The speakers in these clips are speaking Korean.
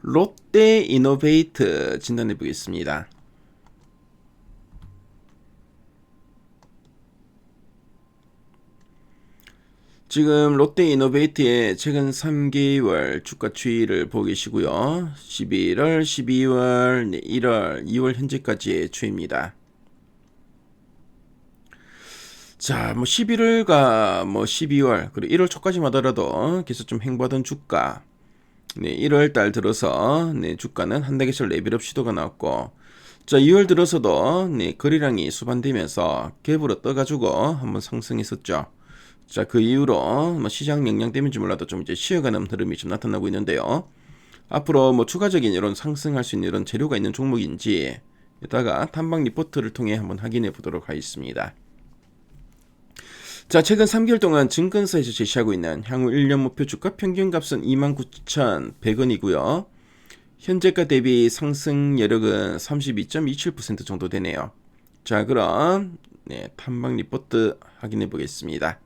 롯데이노베이트 진단해 보겠습니다. 지금 롯데이노베이트의 최근 3개월 주가 추이를 보고 계시고요. 11월, 12월, 1월, 2월 현재까지의 추이입니다. 자, 11월과 12월, 그리고 1월 초까지만 하더라도 계속 좀 횡보하던 주가. 1월 달 들어서 주가는 한 단계씩 레벨업 시도가 나왔고, 자, 2월 들어서도 거래량이 수반되면서 갭으로 떠가지고 한번 상승했었죠. 자, 그 이후로 시장 영향 때문인지 몰라도 좀 이제 쉬어가는 흐름이 좀 나타나고 있는데요. 앞으로 추가적인 이런 상승할 수 있는 이런 재료가 있는 종목인지 이따가 탐방 리포트를 통해 한번 확인해 보도록 하겠습니다. 자, 최근 3개월 동안 증권사에서 제시하고 있는 향후 1년 목표 주가 평균값은 29,100원이고요. 현재가 대비 상승 여력은 32.27% 정도 되네요. 자, 그럼 탐방 리포트 확인해 보겠습니다.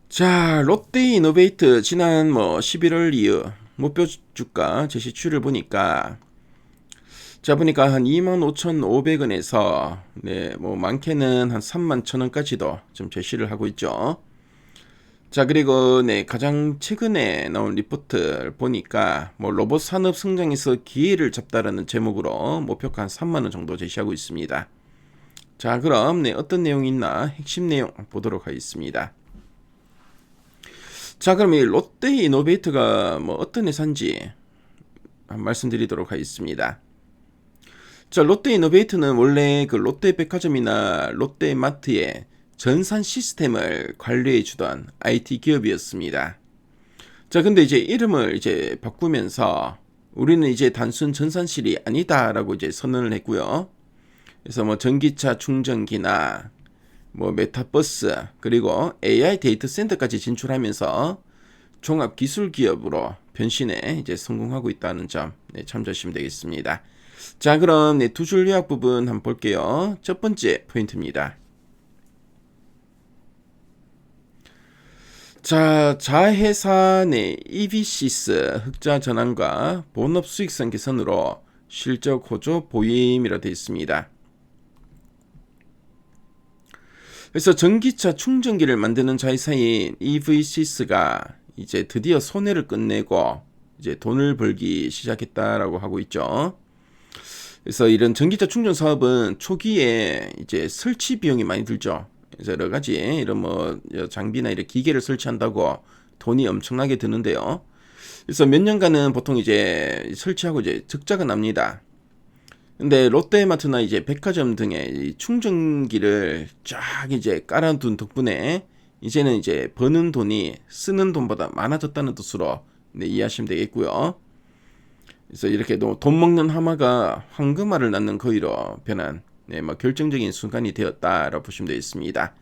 자, 롯데이노베이트 지난 11월 이후 목표 주가 제시 추이를 보니까 보니까 한 25,500원에서 많게는 한 31,000원까지도 좀 제시를 하고 있죠. 자, 그리고 가장 최근에 나온 리포트를 보니까 로봇 산업 성장에서 기회를 잡다라는 제목으로 목표가 한 3만원 정도 제시하고 있습니다. 자, 그럼 어떤 내용이 있나 핵심 내용 보도록 하겠습니다. 자, 그럼 이 롯데이노베이트가 어떤 회사인지 말씀드리도록 하겠습니다. 자, 롯데이노베이트는 원래 그 롯데백화점이나 롯데마트의 전산 시스템을 관리해 주던 IT 기업이었습니다. 자, 근데 이제 이름을 이제 바꾸면서 우리는 이제 단순 전산실이 아니다라고 이제 선언을 했고요. 그래서 전기차 충전기나 메타버스 그리고 AI 데이터 센터까지 진출하면서 종합 기술 기업으로 변신에 이제 성공하고 있다는 점 참조하시면 되겠습니다. 자, 그럼 두 줄 요약 부분 한번 볼게요. 첫 번째 포인트입니다. 자, 자회사 내 EBCS 흑자 전환과 본업 수익성 개선으로 실적 호조 보임이라 되어 있습니다. 그래서 전기차 충전기를 만드는 자회사인 EVCS가 이제 드디어 손해를 끝내고 이제 돈을 벌기 시작했다라고 하고 있죠. 그래서 이런 전기차 충전 사업은 초기에 이제 설치 비용이 많이 들죠. 그래서 여러 가지 이런 장비나 이런 기계를 설치한다고 돈이 엄청나게 드는데요. 그래서 몇 년간은 보통 이제 설치하고 이제 적자가 납니다. 근데 롯데마트나 이제 백화점 등의 충전기를 쫙 이제 깔아둔 덕분에 이제는 이제 버는 돈이 쓰는 돈보다 많아졌다는 뜻으로 이해하시면 되겠고요. 그래서 이렇게 돈 먹는 하마가 황금알을 낳는 거위로 변한 결정적인 순간이 되었다라고 보시면 되겠습니다.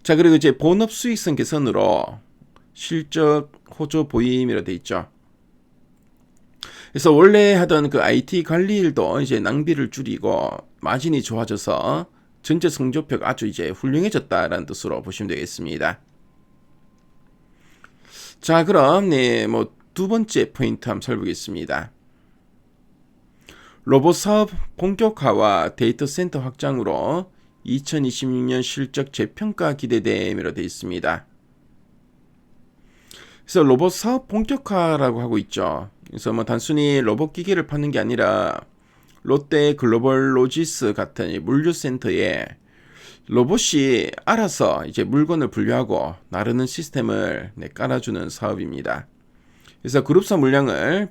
자, 그리고 이제 본업 수익성 개선으로 실적 호조 보임이라 돼 있죠. 그래서 원래 하던 그 IT 관리 일도 이제 낭비를 줄이고 마진이 좋아져서 전체 성적표가 아주 이제 훌륭해졌다라는 뜻으로 보시면 되겠습니다. 자, 그럼 두 번째 포인트 한번 살펴보겠습니다. 로봇 사업 본격화와 데이터 센터 확장으로 2026년 실적 재평가 기대됨이라 되어 있습니다. 그래서 로봇 사업 본격화라고 하고 있죠. 그래서 단순히 로봇 기계를 파는 게 아니라 롯데 글로벌 로지스 같은 물류센터에 로봇이 알아서 이제 물건을 분류하고 나르는 시스템을 깔아주는 사업입니다. 그래서 그룹사 물량을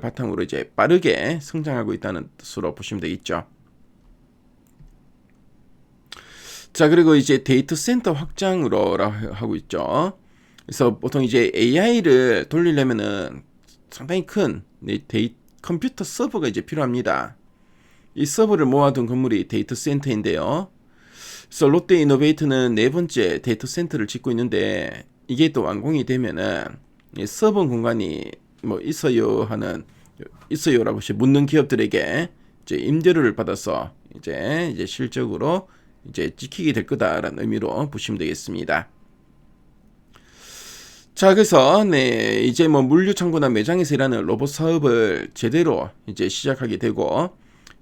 바탕으로 이제 빠르게 성장하고 있다는 뜻으로 보시면 되겠죠. 자, 그리고 이제 데이터 센터 확장으로 하고 있죠. 그래서 보통 이제 AI를 돌리려면은 상당히 큰 컴퓨터 서버가 이제 필요합니다. 이 서버를 모아둔 건물이 데이터 센터인데요. 그래서 롯데이노베이트는 네 번째 데이터 센터를 짓고 있는데 이게 또 완공이 되면은 서버 공간이 있어요라고 묻는 기업들에게 이제 임대료를 받아서 이제 실적으로 이제 지키게 될 거다라는 의미로 보시면 되겠습니다. 자, 그래서 이제 뭐 물류 창고나 매장에서 일하는 로봇 사업을 제대로 이제 시작하게 되고,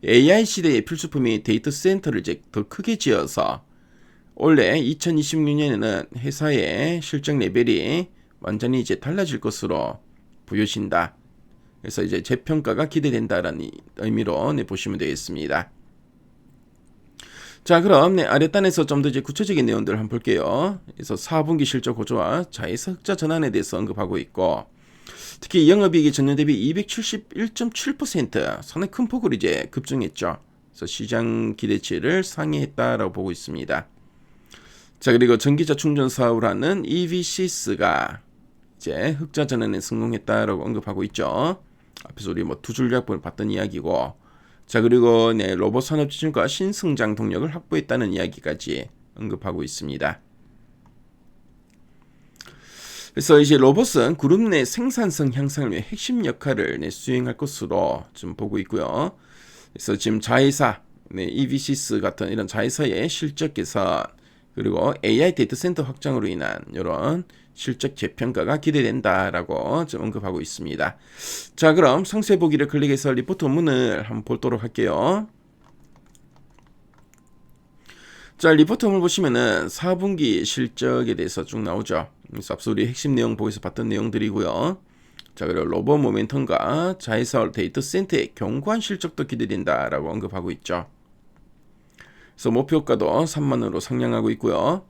AI 시대의 필수품이 데이터 센터를 이제 더 크게 지어서 올해 2026년에는 회사의 실적 레벨이 완전히 이제 달라질 것으로 보여진다. 그래서 이제 재평가가 기대된다라는 의미로 보시면 되겠습니다. 자, 그럼 아랫단에서 좀 더 이제 구체적인 내용들을 한번 볼게요. 그래서 4분기 실적 호조와 자회사 흑자 전환에 대해서 언급하고 있고, 특히 영업이익이 전년 대비 271.7% 상당히 큰 폭으로 이제 급증했죠. 그래서 시장 기대치를 상회했다라고 보고 있습니다. 자, 그리고 전기차 충전 사업을 하는 EV시스가 이제 흑자 전환에 성공했다라고 언급하고 있죠. 앞에서 우리 뭐 두 줄약분을 봤던 이야기고, 자, 그리고 로봇 산업 지준과 신성장 동력을 확보했다는 이야기까지 언급하고 있습니다. 그래서 이제 로봇은 그룹 내 생산성 향상을 위해 핵심 역할을 수행할 것으로 좀 보고 있고요. 그래서 지금 자회사, EV시스 같은 이런 자회사의 실적 개선, 그리고 AI 데이터 센터 확장으로 인한 이런 실적 재평가가 기대된다라고 좀 언급하고 있습니다. 자, 그럼 상세 보기를 클릭해서 리포트 원문을 한번 보도록 할게요. 자, 리포트 원문 보시면은 4분기 실적에 대해서 쭉 나오죠. 그래서 앞서 우리 핵심 내용 보기에서 봤던 내용들이고요. 자, 그리고 로봇 모멘텀과 자회사 데이터 센터의 견고한 실적도 기대된다라고 언급하고 있죠. 그래서 목표가도 3만원으로 상향하고 있고요.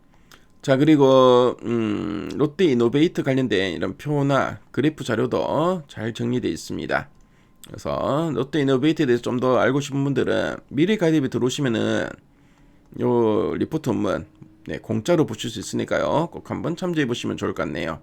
자, 그리고 롯데 이노베이트 관련된 이런 표나 그래프 자료도 잘 정리되어 있습니다. 그래서 롯데 이노베이트에 대해서 좀 더 알고 싶은 분들은 미래 가이드에 들어오시면은 요 리포트 원문 공짜로 보실 수 있으니까요. 꼭 한번 참조해 보시면 좋을 것 같네요.